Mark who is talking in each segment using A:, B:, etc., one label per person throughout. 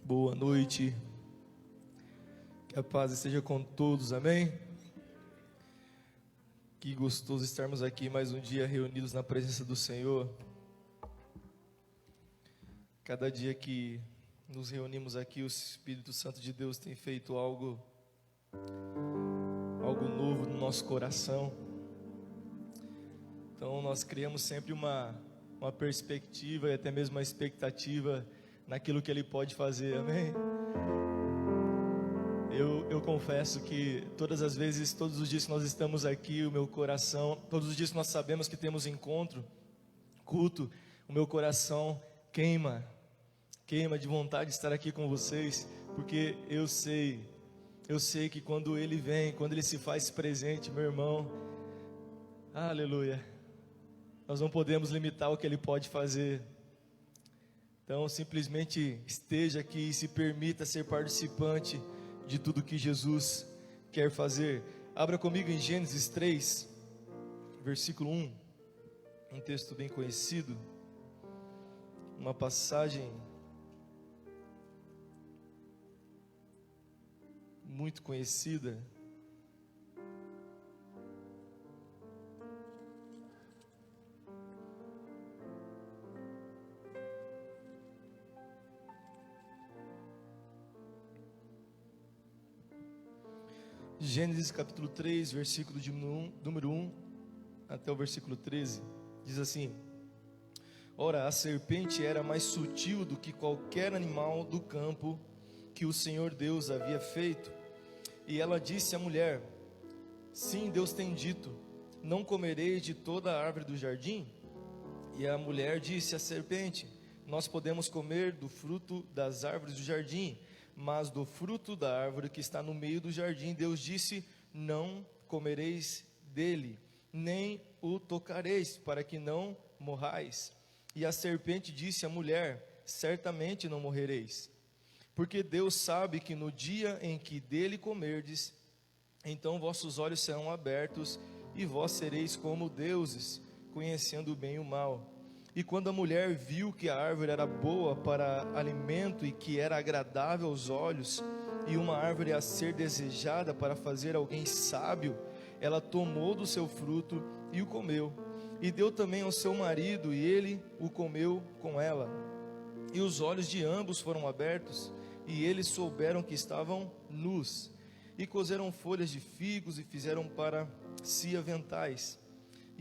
A: Boa noite, que a paz esteja com todos, amém? Que gostoso estarmos aqui mais um dia reunidos na presença do Senhor. Cada dia que nos reunimos aqui, o Espírito Santo de Deus tem feito algo novo no nosso coração. Então nós criamos sempre uma perspectiva e até mesmo uma expectativa naquilo que Ele pode fazer, amém? Eu confesso que todas as vezes, todos os dias que nós estamos aqui, o meu coração, todos os dias que nós sabemos que temos encontro, culto, o meu coração queima de vontade de estar aqui com vocês, porque eu sei que quando Ele vem, quando Ele se faz presente, meu irmão, aleluia, nós não podemos limitar o que Ele pode fazer. Então simplesmente esteja aqui e se permita ser participante de tudo que Jesus quer fazer. Abra comigo em Gênesis 3, versículo 1, um texto bem conhecido, uma passagem muito conhecida. Gênesis capítulo 3, versículo de número 1 até o versículo 13, diz assim: Ora, a serpente era mais sutil do que qualquer animal do campo que o Senhor Deus havia feito. E ela disse à mulher: Sim, Deus tem dito, não comereis de toda a árvore do jardim? E a mulher disse à serpente: Nós podemos comer do fruto das árvores do jardim, mas do fruto da árvore que está no meio do jardim, Deus disse: Não comereis dele, nem o tocareis, para que não morrais. E a serpente disse à mulher: Certamente não morrereis, porque Deus sabe que no dia em que dele comerdes, então vossos olhos serão abertos, e vós sereis como deuses, conhecendo o bem e o mal. E quando a mulher viu que a árvore era boa para alimento e que era agradável aos olhos, e uma árvore a ser desejada para fazer alguém sábio, ela tomou do seu fruto e o comeu, e deu também ao seu marido, e ele o comeu com ela. E os olhos de ambos foram abertos, e eles souberam que estavam nus, e coseram folhas de figos e fizeram para si aventais.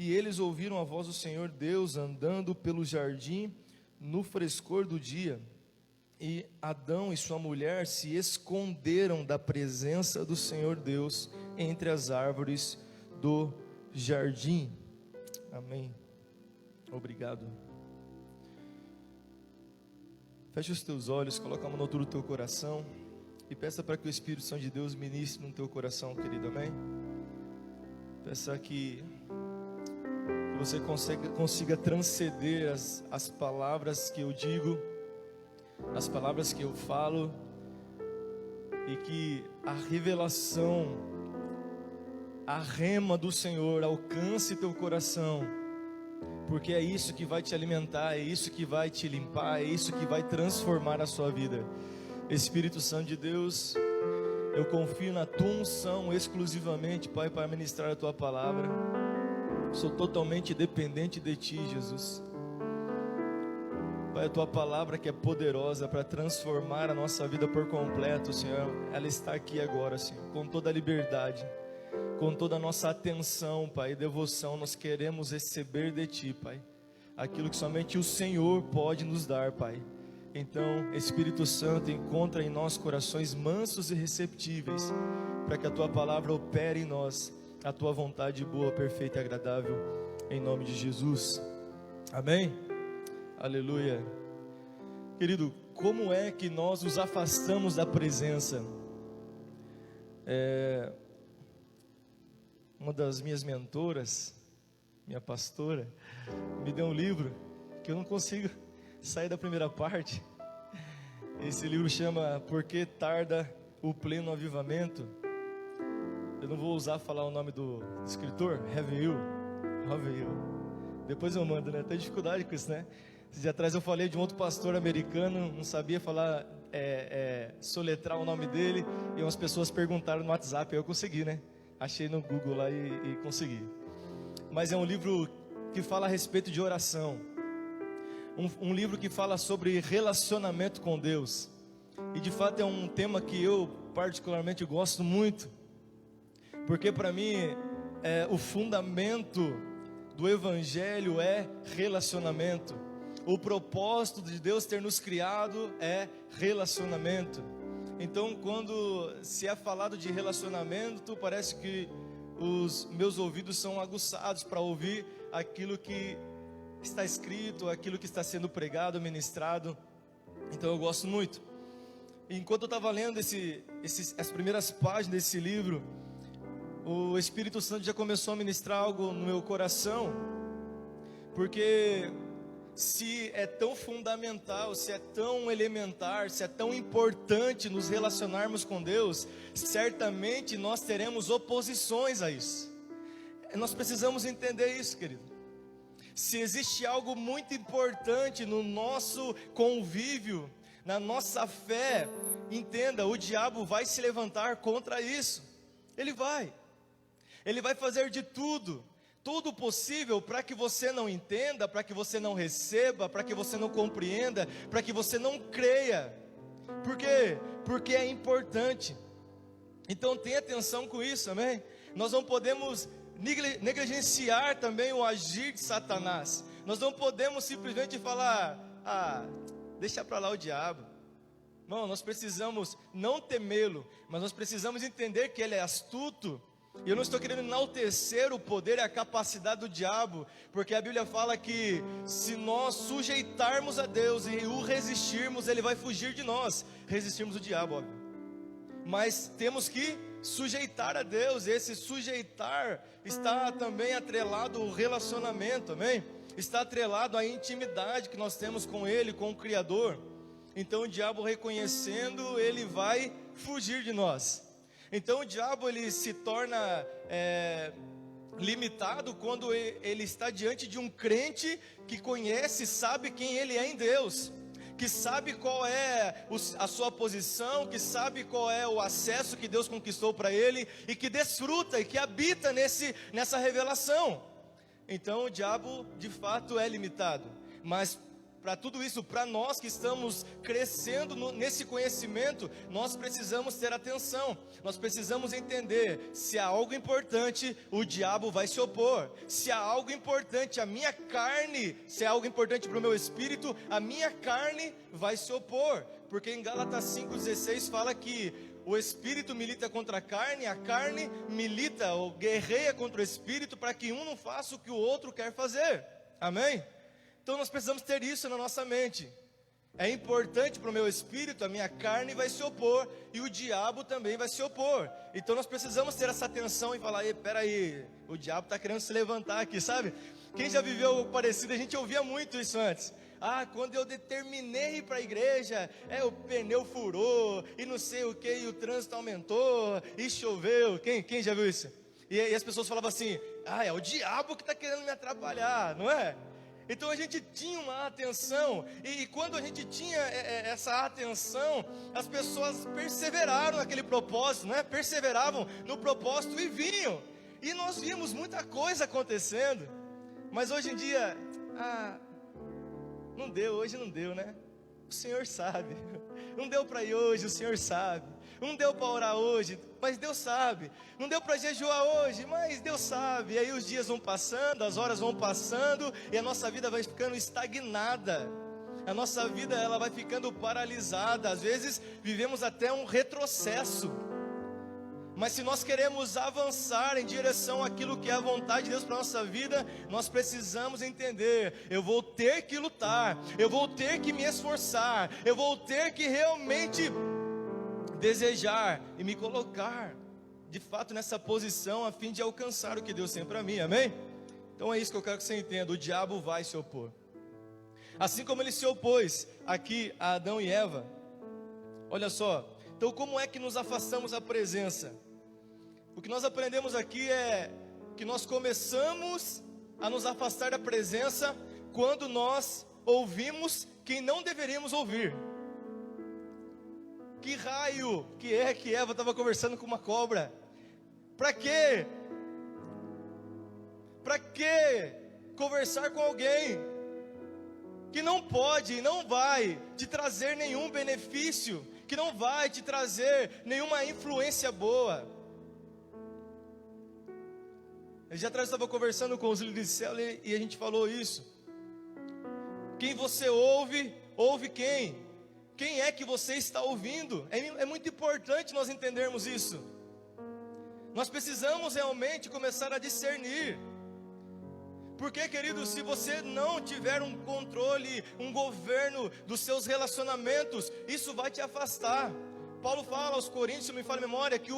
A: E eles ouviram a voz do Senhor Deus andando pelo jardim no frescor do dia. E Adão e sua mulher se esconderam da presença do Senhor Deus entre as árvores do jardim. Amém. Obrigado. Feche os teus olhos, coloca a mão na altura do teu coração e peça para que o Espírito Santo de Deus ministre no teu coração, querido. Amém. Peça que você consiga transcender as palavras que eu digo, as palavras que eu falo, e que a revelação, a rema do Senhor alcance teu coração, porque é isso que vai te alimentar, é isso que vai te limpar, é isso que vai transformar a sua vida. Espírito Santo de Deus, eu confio na tua unção exclusivamente, Pai, para ministrar a tua palavra. Sou totalmente dependente de Ti, Jesus. Pai, a Tua palavra que é poderosa para transformar a nossa vida por completo, Senhor, ela está aqui agora, Senhor, com toda a liberdade, com toda a nossa atenção, Pai, e devoção. Nós queremos receber de Ti, Pai, aquilo que somente o Senhor pode nos dar, Pai. Então, Espírito Santo, encontra em nós corações mansos e receptíveis, para que a Tua palavra opere em nós a Tua vontade boa, perfeita e agradável, em nome de Jesus. Amém? Aleluia. Querido, como é que nós nos afastamos da presença? Uma das minhas mentoras, minha pastora, me deu um livro que eu não consigo sair da primeira parte. Esse livro chama Por que Tarda o Pleno Avivamento? Eu não vou ousar falar o nome do escritor, Ravel. Depois eu mando, né? Tenho dificuldade com isso, né? Esses dias atrás eu falei de um outro pastor americano, não sabia falar soletrar o nome dele, e umas pessoas perguntaram no WhatsApp, eu consegui, né? Achei no Google lá e consegui. Mas é um livro que fala a respeito de oração, um livro que fala sobre relacionamento com Deus, e de fato é um tema que eu particularmente gosto muito, porque para mim o fundamento do Evangelho é relacionamento. O propósito de Deus ter nos criado é relacionamento. Então, quando se é falado de relacionamento, parece que os meus ouvidos são aguçados para ouvir aquilo que está escrito, aquilo que está sendo pregado, ministrado. Então eu gosto muito. Enquanto eu estava lendo as primeiras páginas desse livro, o Espírito Santo já começou a ministrar algo no meu coração, porque se é tão fundamental, se é tão elementar, se é tão importante nos relacionarmos com Deus, certamente nós teremos oposições a isso. Nós precisamos entender isso, querido. Se existe algo muito importante no nosso convívio, na nossa fé, entenda, o diabo vai se levantar contra isso. Ele vai fazer de tudo possível para que você não entenda, para que você não receba, para que você não compreenda, para que você não creia. Por quê? Porque é importante. Então tenha atenção com isso, amém? Nós não podemos negligenciar também o agir de Satanás. Nós não podemos simplesmente falar, deixa para lá o diabo. Não, nós precisamos não temê-lo, mas nós precisamos entender que ele é astuto. E eu não estou querendo enaltecer o poder e a capacidade do diabo, porque a Bíblia fala que se nós sujeitarmos a Deus e o resistirmos, ele vai fugir de nós. Resistirmos o diabo, óbvio. Mas temos que sujeitar a Deus, e esse sujeitar está também atrelado ao relacionamento, amém? Está atrelado à intimidade que nós temos com Ele, com o Criador. Então o diabo reconhecendo, ele vai fugir de nós. Então o diabo ele se torna limitado quando ele está diante de um crente que conhece, sabe quem ele é em Deus, que sabe qual é a sua posição, que sabe qual é o acesso que Deus conquistou para ele, e que desfruta e que habita nessa revelação. Então o diabo de fato é limitado, mas para tudo isso, para nós que estamos crescendo nesse conhecimento, nós precisamos ter atenção, nós precisamos entender, se há algo importante, o diabo vai se opor. Se há algo importante, a minha carne, se há algo importante para o meu espírito, a minha carne vai se opor, porque em Gálatas 5,16 fala que o espírito milita contra a carne milita ou guerreia contra o espírito, para que um não faça o que o outro quer fazer, amém? Então nós precisamos ter isso na nossa mente. É importante para o meu espírito, a minha carne vai se opor, e o diabo também vai se opor. Então nós precisamos ter essa atenção e falar, peraí, o diabo está querendo se levantar aqui, sabe? Quem já viveu algo parecido, a gente ouvia muito isso antes. Quando eu determinei ir para a igreja, o pneu furou, e não sei o que, e o trânsito aumentou, e choveu. Quem já viu isso? E as pessoas falavam assim, é o diabo que está querendo me atrapalhar, não é? Então a gente tinha uma atenção, e quando a gente tinha essa atenção, as pessoas perseveraram naquele propósito, né? Perseveravam no propósito e vinham, e nós vimos muita coisa acontecendo. Mas hoje em dia, não deu, hoje não deu, né? O Senhor sabe. Não deu para ir hoje, o Senhor sabe. Não deu para orar hoje, mas Deus sabe. Não deu para jejuar hoje, mas Deus sabe. E aí os dias vão passando, as horas vão passando, e a nossa vida vai ficando estagnada. A nossa vida ela vai ficando paralisada. Às vezes vivemos até um retrocesso. Mas se nós queremos avançar em direção àquilo que é a vontade de Deus para a nossa vida, nós precisamos entender, eu vou ter que lutar, eu vou ter que me esforçar, eu vou ter que realmente desejar e me colocar de fato nessa posição a fim de alcançar o que Deus tem para mim, amém? Então é isso que eu quero que você entenda, o diabo vai se opor. Assim como ele se opôs aqui a Adão e Eva. Olha só, então como é que nos afastamos da presença? O que nós aprendemos aqui é que nós começamos a nos afastar da presença quando nós ouvimos quem não deveríamos ouvir. que raio que Eva estava conversando com uma cobra? Para quê? Para que conversar com alguém que não pode e não vai te trazer nenhum benefício, que não vai te trazer nenhuma influência boa? Já atrás eu estava conversando com os líderes de célula e a gente falou isso. Quem você ouve, ouve quem? Quem é que você está ouvindo? É muito importante nós entendermos isso. Nós precisamos realmente começar a discernir. Porque, querido, se você não tiver um controle, um governo dos seus relacionamentos, isso vai te afastar. Paulo fala aos Coríntios, se não me falha a memória, que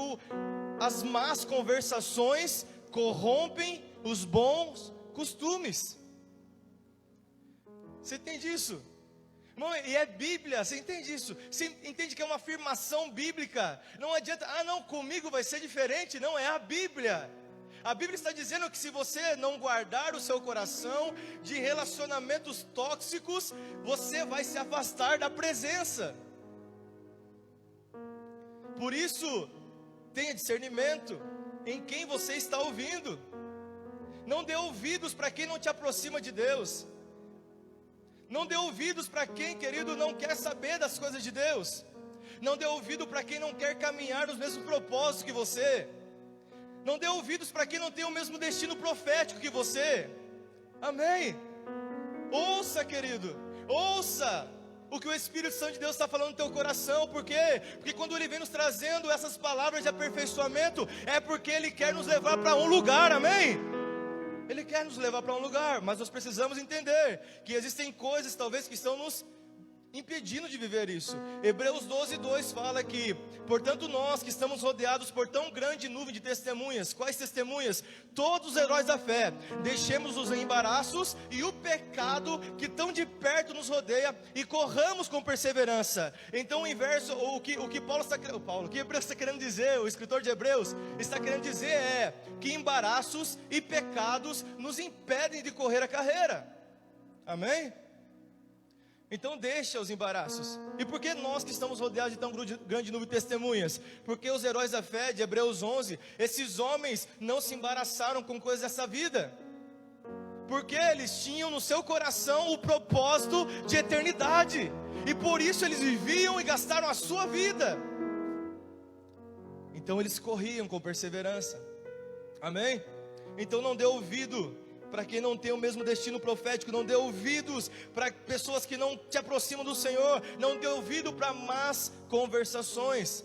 A: as más conversações corrompem os bons costumes. Você entende isso? Irmão, e é Bíblia, você entende isso? Você entende que é uma afirmação bíblica? Não adianta, não, comigo vai ser diferente. Não, é a Bíblia. A Bíblia está dizendo que se você não guardar o seu coração de relacionamentos tóxicos, você vai se afastar da presença. Por isso, tenha discernimento em quem você está ouvindo. Não dê ouvidos para quem não te aproxima de Deus. Não dê ouvidos para quem, querido, não quer saber das coisas de Deus. Não dê ouvido para quem não quer caminhar nos mesmos propósitos que você. Não dê ouvidos para quem não tem o mesmo destino profético que você. Amém? Ouça, querido, ouça o que o Espírito Santo de Deus está falando no teu coração. Por quê? Porque quando Ele vem nos trazendo essas palavras de aperfeiçoamento, é porque Ele quer nos levar para um lugar, amém? Ele quer nos levar para um lugar, mas nós precisamos entender que existem coisas talvez que estão nos impedindo de viver isso. Hebreus 12:2 fala que, portanto, nós que estamos rodeados por tão grande nuvem de testemunhas. Quais testemunhas? Todos os heróis da fé. Deixemos os embaraços e o pecado que tão de perto nos rodeia e corramos com perseverança. Então o inverso, o que Hebreus está querendo dizer, o escritor de Hebreus está querendo dizer é que embaraços e pecados nos impedem de correr a carreira. Amém? Então deixa os embaraços. E por que nós que estamos rodeados de tão grande nuvem de testemunhas? Porque os heróis da fé de Hebreus 11, esses homens não se embaraçaram com coisas dessa vida. Porque eles tinham no seu coração o propósito de eternidade. E por isso eles viviam e gastaram a sua vida. Então eles corriam com perseverança. Amém? Então não dê ouvido para quem não tem o mesmo destino profético. Não dê ouvidos para pessoas que não te aproximam do Senhor. Não dê ouvido para más conversações,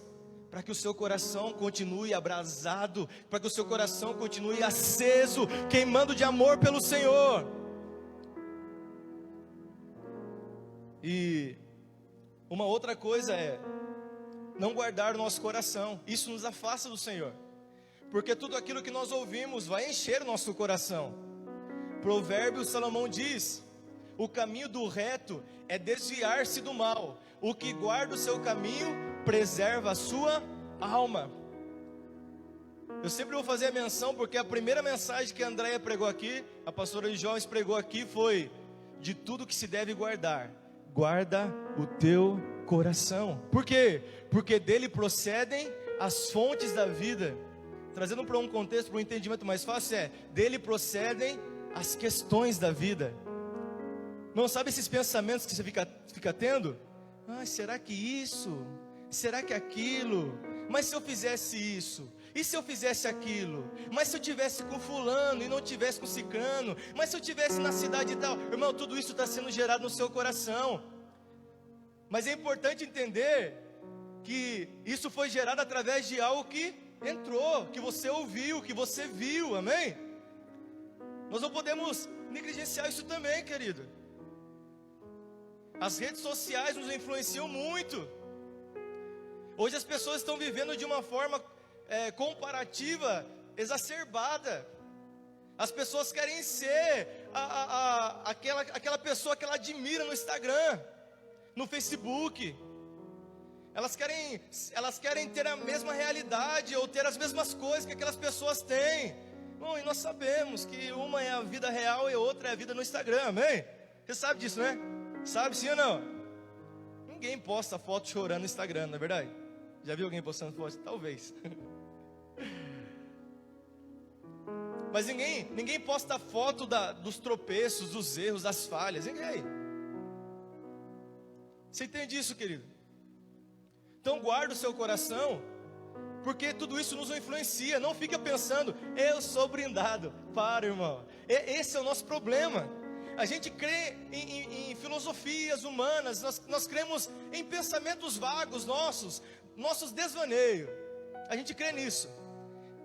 A: para que o seu coração continue abrasado, para que o seu coração continue aceso, queimando de amor pelo Senhor. E uma outra coisa é não guardar o nosso coração. Isso nos afasta do Senhor, porque tudo aquilo que nós ouvimos vai encher o nosso coração. Provérbios, Salomão diz: o caminho do reto é desviar-se do mal. O que guarda o seu caminho preserva a sua alma. Eu sempre vou fazer a menção, porque a primeira mensagem que a Andréia pregou aqui, a pastora de jovens pregou aqui, foi: de tudo que se deve guardar, guarda o teu coração. Por quê? Porque dele procedem as fontes da vida. Trazendo para um contexto, para um entendimento mais fácil, dele procedem as questões da vida. Não sabe esses pensamentos que você fica tendo? Será que isso? Será que aquilo? Mas se eu fizesse isso? E se eu fizesse aquilo? Mas se eu tivesse com fulano e não tivesse com ciclano? Mas se eu tivesse na cidade e tal? Irmão, tudo isso está sendo gerado no seu coração. Mas é importante entender que isso foi gerado através de algo que entrou, que você ouviu, que você viu, amém? Nós não podemos negligenciar isso também, querido. As redes sociais nos influenciam muito. Hoje as pessoas estão vivendo de uma forma comparativa, exacerbada. As pessoas querem ser aquela pessoa que ela admira no Instagram, no Facebook. Elas querem ter a mesma realidade ou ter as mesmas coisas que aquelas pessoas têm. Bom, e nós sabemos que uma é a vida real e a outra é a vida no Instagram, amém? Você sabe disso, né? Sabe sim ou não? ninguém posta foto chorando no Instagram, não é verdade? Já viu alguém postando foto? Talvez. Mas ninguém posta foto dos tropeços, dos erros, das falhas. Ninguém. Você entende isso, querido? Então guarda o seu coração, porque tudo isso nos influencia. Não fica pensando, eu sou brindado. Para, irmão. Esse é o nosso problema. A gente crê em filosofias humanas, nós cremos em pensamentos vagos nossos desvaneios. A gente crê nisso.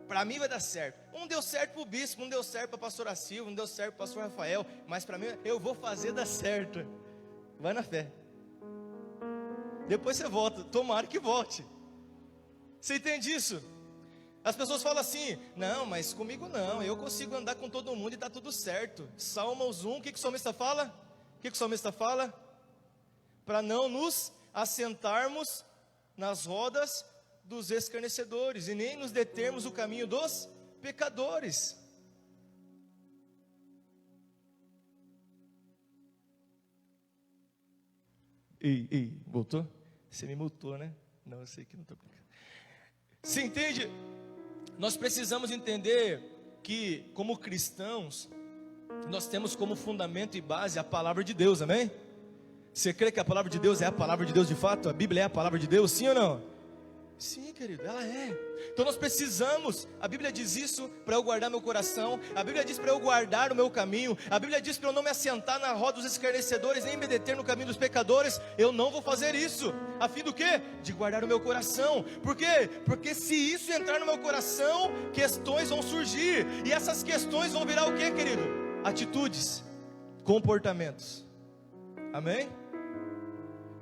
A: Para mim vai dar certo. Um deu certo para o bispo, um deu certo para a pastora Silva, um deu certo para o pastor Rafael, mas para mim eu vou fazer dar certo. Vai na fé. Depois você volta, tomara que volte. Você entende isso? As pessoas falam assim, não, mas comigo não, eu consigo andar com todo mundo e está tudo certo. Salmos 1, o que o salmista fala? O que o salmista fala? Para não nos assentarmos nas rodas dos escarnecedores e nem nos determos o caminho dos pecadores. Ei, voltou? Você me multou, né? Não, eu sei que não estou brincando. Você entende? Nós precisamos entender que, como cristãos, nós temos como fundamento e base a palavra de Deus, amém? Você crê que a palavra de Deus é a palavra de Deus de fato? A Bíblia é a palavra de Deus, sim ou não? Sim, querido, ela é. Então nós precisamos, a Bíblia diz isso para eu guardar meu coração, a Bíblia diz para eu guardar o meu caminho, a Bíblia diz para eu não me assentar na roda dos escarnecedores, nem me deter no caminho dos pecadores. Eu não vou fazer isso, a fim do quê? De guardar o meu coração. Por quê? Porque se isso entrar no meu coração, questões vão surgir, e essas questões vão virar o quê, querido? Atitudes, comportamentos. Amém?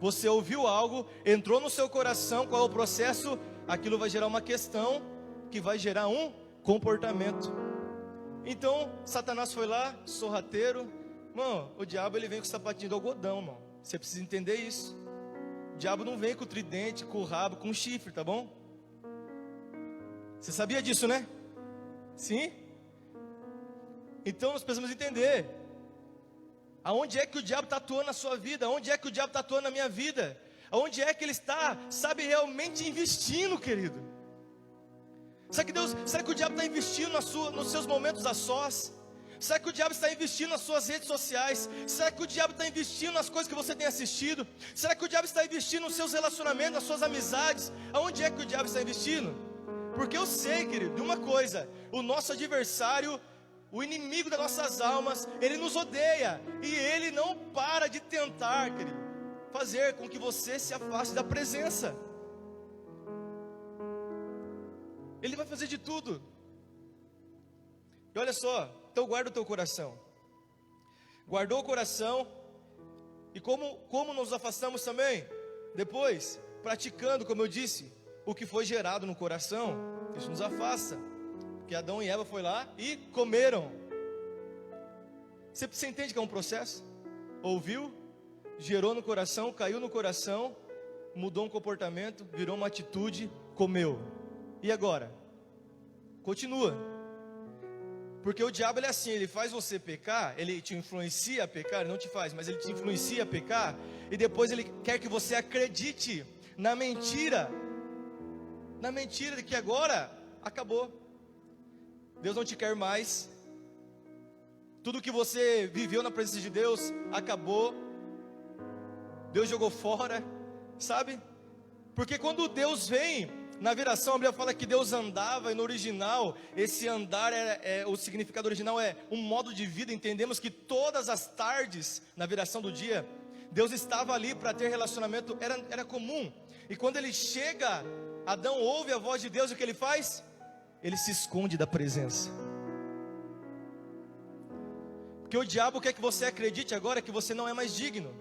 A: Você ouviu algo, entrou no seu coração, qual é o processo? Aquilo vai gerar uma questão, que vai gerar um comportamento. Então, Satanás foi lá, sorrateiro. Irmão, o diabo ele vem com o sapatinho de algodão, irmão. Você precisa entender isso. O diabo não vem com o tridente, com o rabo, com o chifre, tá bom? Você sabia disso, né? Sim? Então nós precisamos entender. Aonde é que o diabo está atuando na sua vida? Aonde é que o diabo está atuando na minha vida? Aonde é que ele está, sabe, realmente investindo, querido? Será que o diabo está investindo nos seus momentos a sós? Será que o diabo está investindo nas suas redes sociais? Será que o diabo está investindo nas coisas que você tem assistido? Será que o diabo está investindo nos seus relacionamentos, nas suas amizades? Aonde é que o diabo está investindo? Porque eu sei, querido, de uma coisa: o nosso adversário, o inimigo das nossas almas, ele nos odeia, e ele não para de tentar, querido, fazer com que você se afaste da presença. Ele vai fazer de tudo. E olha só, então guarda o teu coração. Guardou o coração. E como nos afastamos também? Depois, praticando, como eu disse, o que foi gerado no coração. Isso nos afasta. Que Adão e Eva foi lá e comeram. Você entende que é um processo? Ouviu, gerou no coração, caiu no coração, mudou um comportamento, virou uma atitude, comeu. E agora? Continua. Porque o diabo ele é assim, ele faz você pecar, ele te influencia a pecar, ele não te faz, mas ele te influencia a pecar, e depois ele quer que você acredite na mentira de que agora acabou. Deus não te quer mais. Tudo que você viveu na presença de Deus acabou. Deus jogou fora, sabe? Porque quando Deus vem na viração, a Bíblia fala que Deus andava, e no original, esse andar o significado original é um modo de vida. Entendemos que todas as tardes, na viração do dia, Deus estava ali para ter relacionamento, era comum. E quando ele chega, Adão ouve a voz de Deus, e o que ele faz? Ele se esconde da presença. Porque o diabo quer que você acredite agora que você não é mais digno,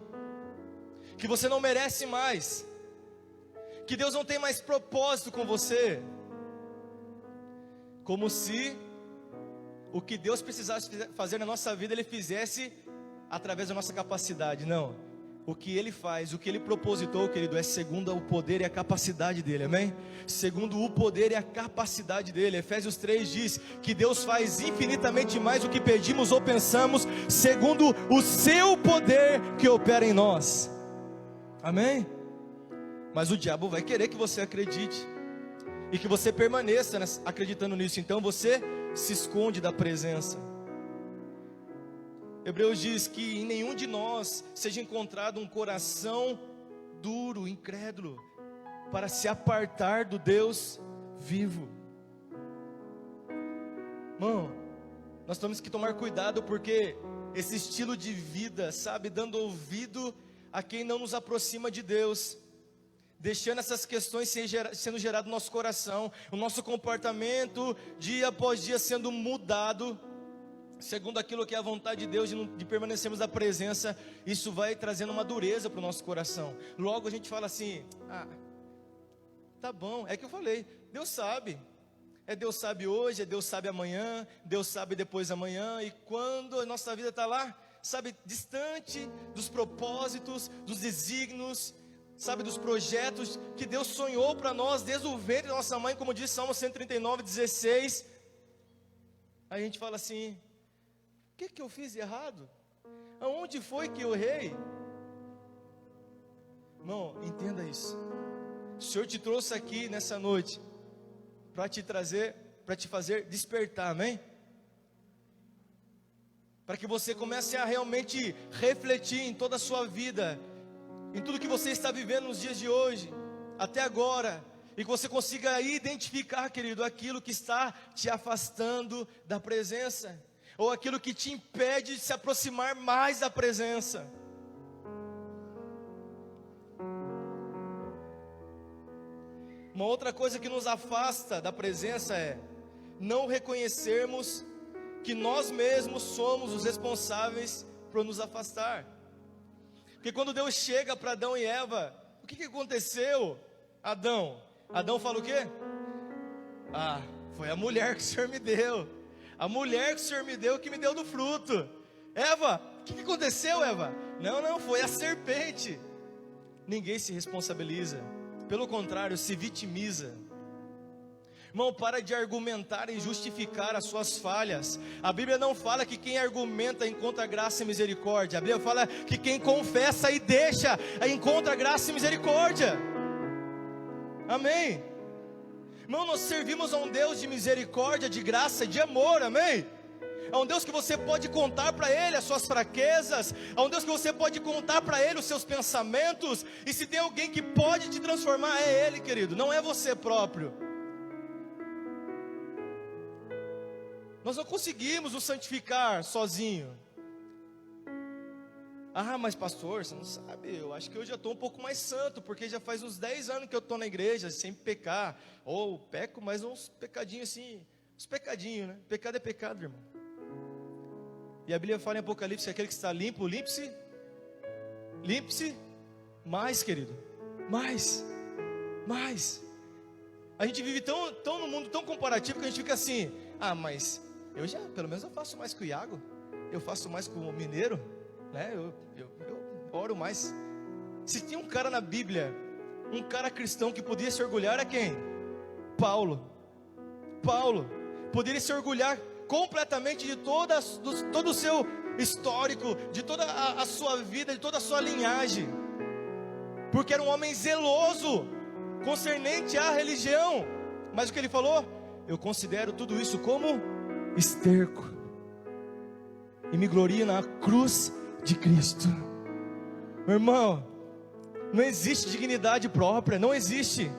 A: que você não merece mais, que Deus não tem mais propósito com você. Como se o que Deus precisasse fazer na nossa vida, Ele fizesse através da nossa capacidade. Não. O que Ele faz, o que Ele propositou, querido, é segundo o poder e a capacidade dEle, amém? Segundo o poder e a capacidade dEle. Efésios 3 diz que Deus faz infinitamente mais do que pedimos ou pensamos, segundo o seu poder que opera em nós, amém? Mas o diabo vai querer que você acredite e que você permaneça acreditando nisso. Então você se esconde da presença. Hebreus diz que em nenhum de nós seja encontrado um coração duro, incrédulo, para se apartar do Deus vivo. Irmão, nós temos que tomar cuidado, porque esse estilo de vida, sabe, dando ouvido a quem não nos aproxima de Deus, deixando essas questões sendo geradas no nosso coração, o nosso comportamento dia após dia sendo mudado segundo aquilo que é a vontade de Deus, de permanecermos na presença. Isso vai trazendo uma dureza para o nosso coração. Logo a gente fala assim: tá bom, é que eu falei, Deus sabe. Deus sabe hoje, Deus sabe amanhã, Deus sabe depois amanhã. E quando a nossa vida está lá, sabe, distante dos propósitos, dos desígnios, sabe, dos projetos que Deus sonhou para nós desde o ventre da nossa mãe, como diz Salmo 139:16, aí a gente fala assim: o que eu fiz de errado? Aonde foi que eu errei? Irmão, entenda isso. O Senhor te trouxe aqui nessa noite para te trazer, para te fazer despertar, amém? Para que você comece a realmente refletir em toda a sua vida, em tudo que você está vivendo nos dias de hoje, até agora, e que você consiga identificar, querido, aquilo que está te afastando da presença, ou aquilo que te impede de se aproximar mais da presença. Uma outra coisa que nos afasta da presença é não reconhecermos que nós mesmos somos os responsáveis por nos afastar. Porque quando Deus chega para Adão e Eva, o que aconteceu? Adão fala o quê? Foi a mulher que o Senhor me deu. A mulher que o Senhor me deu, que me deu do fruto. Eva, o que aconteceu, Eva? Não, foi a serpente. Ninguém se responsabiliza. Pelo contrário, se vitimiza. Irmão, para de argumentar e justificar as suas falhas. A Bíblia não fala que quem argumenta encontra graça e misericórdia. A Bíblia fala que quem confessa e deixa encontra graça e misericórdia. Amém? Irmão, nós servimos a um Deus de misericórdia, de graça e de amor, amém? A um Deus que você pode contar para Ele as suas fraquezas, a um Deus que você pode contar para Ele os seus pensamentos, e se tem alguém que pode te transformar, é Ele, querido, não é você próprio. Nós não conseguimos nos santificar sozinho. Mas pastor, você não sabe, eu acho que eu já estou um pouco mais santo, porque já faz uns 10 anos que eu estou na igreja, sem pecar, ou peco, mas uns pecadinhos assim, uns pecadinhos, né? Pecado é pecado, irmão. E a Bíblia fala em Apocalipse que aquele que está limpo, limpe-se mais, querido, mais. A gente vive tão no mundo tão comparativo que a gente fica assim: mas pelo menos eu faço mais que o Iago, eu faço mais com o mineiro, né? Eu oro mais. Se tinha um cara na Bíblia, um cara cristão que podia se orgulhar, é quem? Paulo poderia se orgulhar completamente de todo o seu histórico, de toda a sua vida, de toda a sua linhagem, porque era um homem zeloso concernente à religião. Mas o que ele falou? Eu considero tudo isso como esterco e me glorio na cruz de Cristo. Meu irmão, não existe dignidade própria, não existe.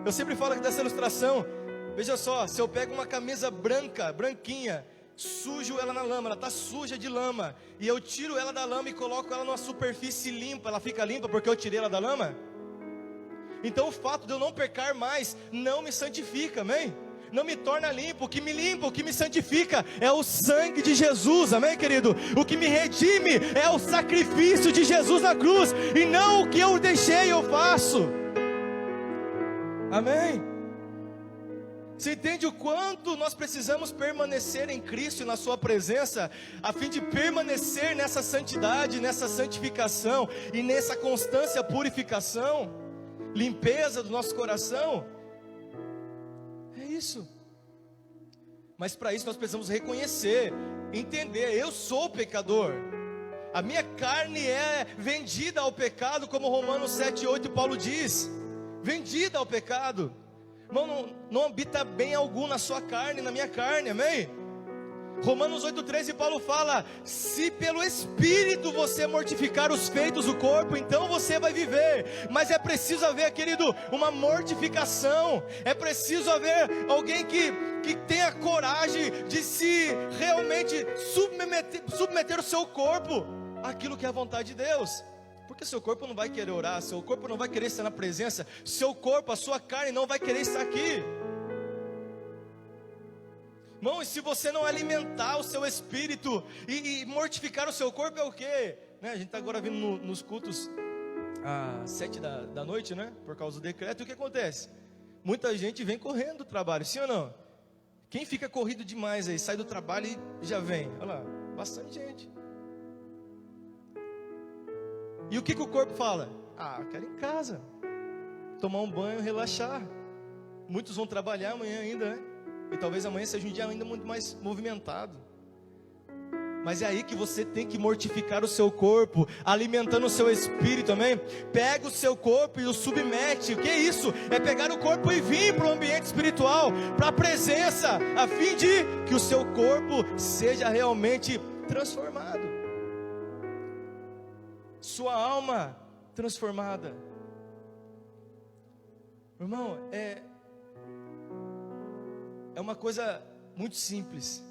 A: Eu sempre falo aqui dessa ilustração. Veja só, se eu pego uma camisa branquinha, sujo ela na lama, ela está suja de lama, e eu tiro ela da lama e coloco ela numa superfície limpa, ela fica limpa porque eu tirei ela da lama? Então o fato de eu não pecar mais não me santifica, amém? Não me torna limpo. O que me limpa, o que me santifica é o sangue de Jesus, amém, querido? O que me redime é o sacrifício de Jesus na cruz, e não o que eu deixei eu faço, amém? Você entende o quanto nós precisamos permanecer em Cristo e na sua presença, a fim de permanecer nessa santidade, nessa santificação e nessa constância, purificação, limpeza do nosso coração? É isso. Mas para isso nós precisamos reconhecer, entender: eu sou pecador, a minha carne é vendida ao pecado, como Romanos 7:8 Paulo diz. vendida ao pecado. Irmão, não habita bem algum na sua carne, na minha carne, amém? Romanos 8,13, Paulo fala: se pelo Espírito você mortificar os feitos do corpo, então você vai viver. Mas é preciso haver, querido, uma mortificação. É preciso haver alguém que tenha coragem de se realmente submeter o seu corpo àquilo que é a vontade de Deus. Porque seu corpo não vai querer orar, seu corpo não vai querer estar na presença, seu corpo, a sua carne não vai querer estar aqui. Irmão, e se você não alimentar o seu espírito e mortificar o seu corpo, é o quê? Né? A gente está agora vindo nos cultos às 7 da noite, né? Por causa do decreto. E o que acontece? Muita gente vem correndo do trabalho, sim ou não? Quem fica corrido demais aí, sai do trabalho e já vem? Olha lá, bastante gente. E o que o corpo fala? Eu quero ir em casa, tomar um banho, relaxar. Muitos vão trabalhar amanhã ainda, né? E talvez amanhã seja um dia ainda muito mais movimentado. Mas é aí que você tem que mortificar o seu corpo, alimentando o seu espírito, amém? Pega o seu corpo e o submete. O que é isso? É pegar o corpo e vir para o ambiente espiritual, para a presença, a fim de que o seu corpo seja realmente transformado. Sua alma transformada. Irmão, é uma coisa muito simples,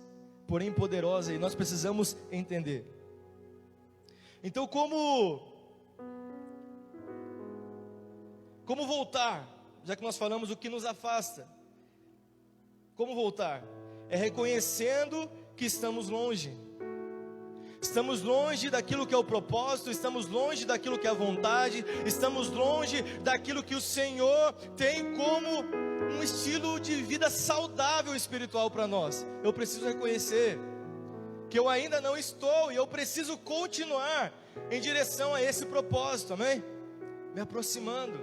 A: porém poderosa, e nós precisamos entender. Então, como voltar? Já que nós falamos o que nos afasta, como voltar? É reconhecendo que estamos longe. Estamos longe daquilo que é o propósito, estamos longe daquilo que é a vontade, estamos longe daquilo que o Senhor tem como um estilo de vida saudável espiritual para nós. Eu preciso reconhecer que eu ainda não estou, e eu preciso continuar em direção a esse propósito, amém? Me aproximando,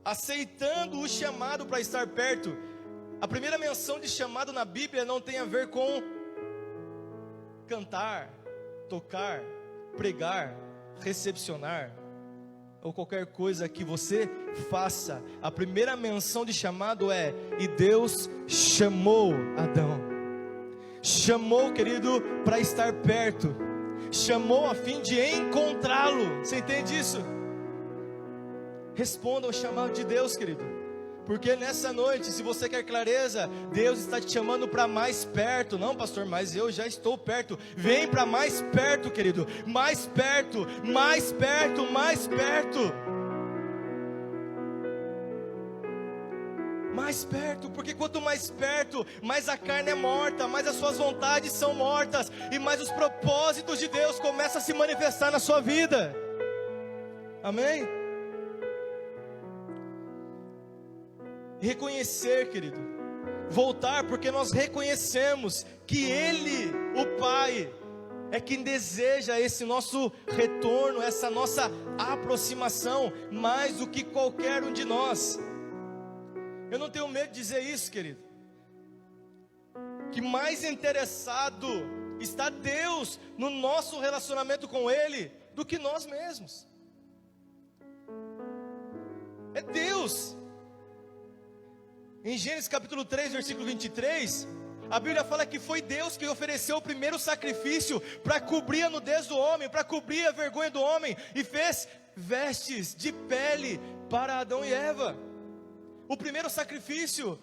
A: aceitando o chamado para estar perto. A primeira menção de chamado na Bíblia não tem a ver com cantar, tocar, pregar, recepcionar, ou qualquer coisa que você faça. A primeira menção de chamado é: e Deus chamou Adão. Chamou, querido, para estar perto. Chamou a fim de encontrá-lo. Você entende isso? Responda ao chamado de Deus, querido. Porque nessa noite, se você quer clareza, Deus está te chamando para mais perto. Não, pastor, mas eu já estou perto. Vem para mais perto, querido. Mais perto, mais perto, mais perto. Mais perto, porque quanto mais perto, mais a carne é morta, mais as suas vontades são mortas, e mais os propósitos de Deus começam a se manifestar na sua vida. Amém? Reconhecer, querido, voltar, porque nós reconhecemos que Ele, o Pai, é quem deseja esse nosso retorno, essa nossa aproximação, mais do que qualquer um de nós. Eu não tenho medo de dizer isso, querido, que mais interessado está Deus no nosso relacionamento com Ele do que nós mesmos. É Deus. Em Gênesis capítulo 3, versículo 23, a Bíblia fala que foi Deus que ofereceu o primeiro sacrifício para cobrir a nudez do homem, para cobrir a vergonha do homem, e fez vestes de pele para Adão e Eva. O primeiro sacrifício.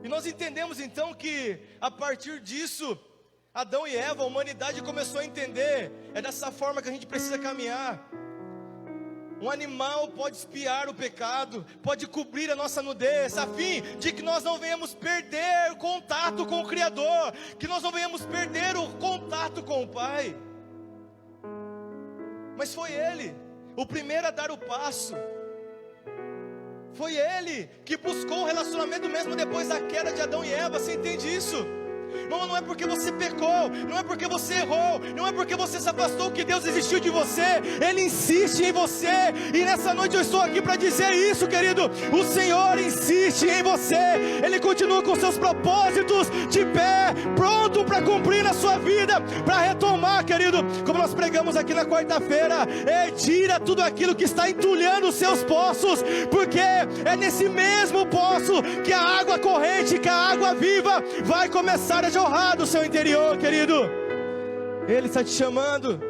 A: E nós entendemos então que a partir disso, Adão e Eva, a humanidade começou a entender: é dessa forma que a gente precisa caminhar. Um animal pode expiar o pecado, pode cobrir a nossa nudez, a fim de que nós não venhamos perder o contato com o Criador, que nós não venhamos perder o contato com o Pai. Mas foi Ele o primeiro a dar o passo. Foi Ele que buscou o relacionamento mesmo depois da queda de Adão e Eva. Você entende isso? Irmão, não é porque você pecou, não é porque você errou, não é porque você se afastou que Deus desistiu de você. Ele insiste em você. E nessa noite eu estou aqui para dizer isso, querido. O Senhor insiste em você. Ele continua com seus propósitos de pé, pronto para cumprir na sua vida, para retomar, querido, como nós pregamos aqui na quarta-feira. Tira tudo aquilo que está entulhando os seus poços, porque é nesse mesmo poço que a água corrente, que a água viva vai começar a jorrar do seu interior, querido. Ele está te chamando.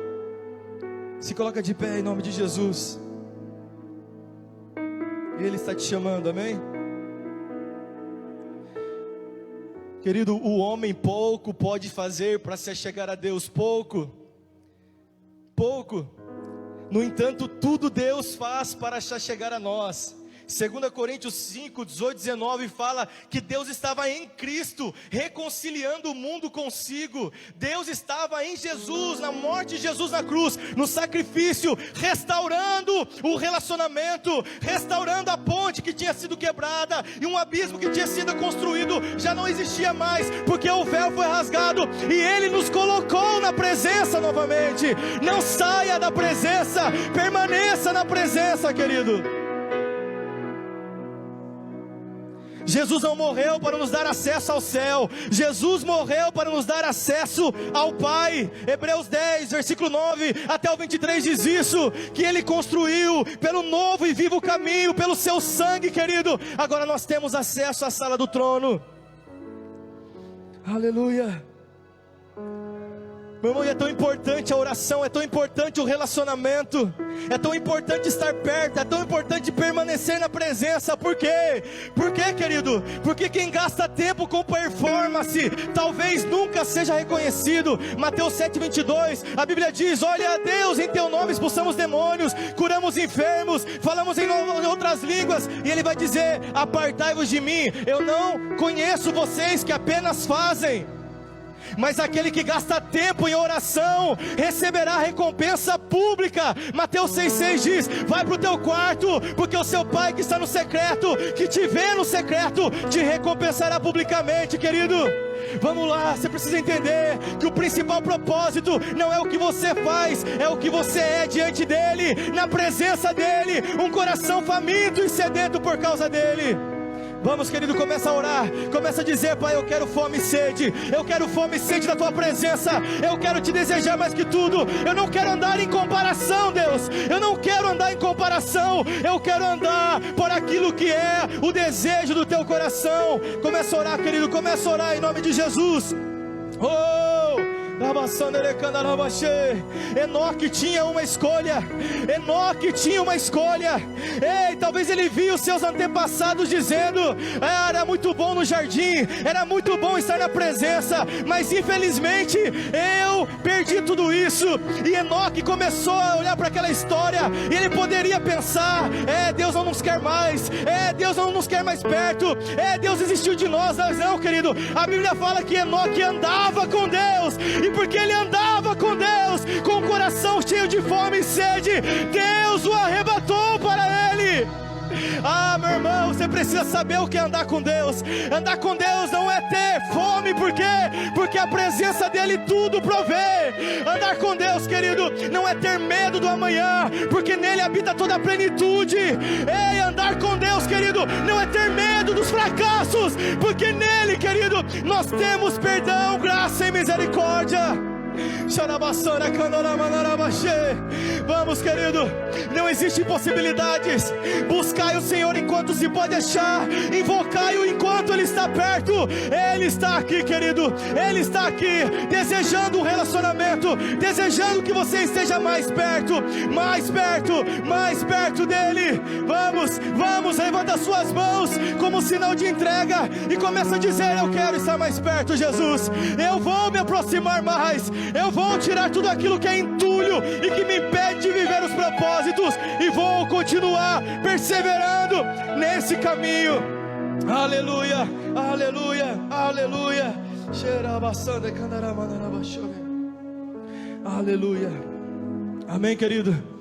A: Se coloca de pé em nome de Jesus. Ele está te chamando, amém? Querido, o homem pouco pode fazer para se achegar a Deus, pouco. No entanto, tudo Deus faz para se achegar a nós. 2 Coríntios 5, 18, 19 fala que Deus estava em Cristo, reconciliando o mundo consigo. Deus estava em Jesus, na morte de Jesus na cruz, no sacrifício, restaurando o relacionamento, restaurando a ponte que tinha sido quebrada, e um abismo que tinha sido construído já não existia mais, porque o véu foi rasgado, e Ele nos colocou na presença novamente. Não saia da presença, permaneça na presença, querido. Jesus não morreu para nos dar acesso ao céu, Jesus morreu para nos dar acesso ao Pai. Hebreus 10, versículo 9 até o 23 diz isso, que Ele construiu pelo novo e vivo caminho, pelo seu sangue, querido. Agora nós temos acesso à sala do trono. Aleluia. Meu irmão, e é tão importante a oração, é tão importante o relacionamento, é tão importante estar perto, é tão importante permanecer na presença. Por quê? Por quê, querido? Porque quem gasta tempo com performance, talvez nunca seja reconhecido. Mateus 7:22, a Bíblia diz: olha a Deus, em teu nome expulsamos demônios, curamos enfermos, falamos em outras línguas. E Ele vai dizer: apartai-vos de mim, eu não conheço vocês que apenas fazem. Mas aquele que gasta tempo em oração receberá recompensa pública. Mateus 6,6 diz: vai para o teu quarto, porque o seu Pai que está no secreto, que te vê no secreto, te recompensará publicamente, querido. Vamos lá, você precisa entender que o principal propósito não é o que você faz, é o que você é diante dEle, na presença dEle, um coração faminto e sedento por causa dEle. Vamos, querido, começa a orar, começa a dizer: Pai, eu quero fome e sede, eu quero fome e sede da Tua presença, eu quero Te desejar mais que tudo, eu não quero andar em comparação, Deus, eu não quero andar em comparação, eu quero andar por aquilo que é o desejo do Teu coração. Começa a orar, querido, começa a orar em nome de Jesus. Enoque tinha uma escolha. Enoque tinha uma escolha. Ei, talvez ele viu seus antepassados dizendo: era muito bom no jardim, era muito bom estar na presença, mas infelizmente eu perdi tudo isso. E Enoque começou a olhar para aquela história, e ele poderia pensar: Deus não nos quer mais, Deus não nos quer mais perto, Deus desistiu de nós. Mas não, querido, a Bíblia fala que Enoque andava com Deus, e porque ele andava com Deus, com o coração cheio de fome e sede, Deus o arrebatou para Ele. Meu irmão, você precisa saber o que é andar com Deus. Andar com Deus não é ter fome, por quê? Porque a presença dEle tudo provê. Andar com Deus, querido, não é ter medo do amanhã, porque nele habita toda a plenitude. Ei, andar com Deus, querido, não é ter medo dos fracassos, porque nele, querido, nós temos perdão, graça e misericórdia. Vamos, querido, não existem impossibilidades. Buscai o Senhor enquanto se pode achar, invocai-o enquanto Ele está perto. Ele está aqui, querido, Ele está aqui, desejando um relacionamento, desejando que você esteja mais perto, mais perto, mais perto dEle. Vamos, levanta suas mãos como sinal de entrega e começa a dizer: eu quero estar mais perto, Jesus, eu vou me aproximar mais, eu vou tirar tudo aquilo que é entulho e que me impede de viver os propósitos, e vou continuar perseverando nesse caminho. Aleluia, aleluia, aleluia. Aleluia. Amém, querido.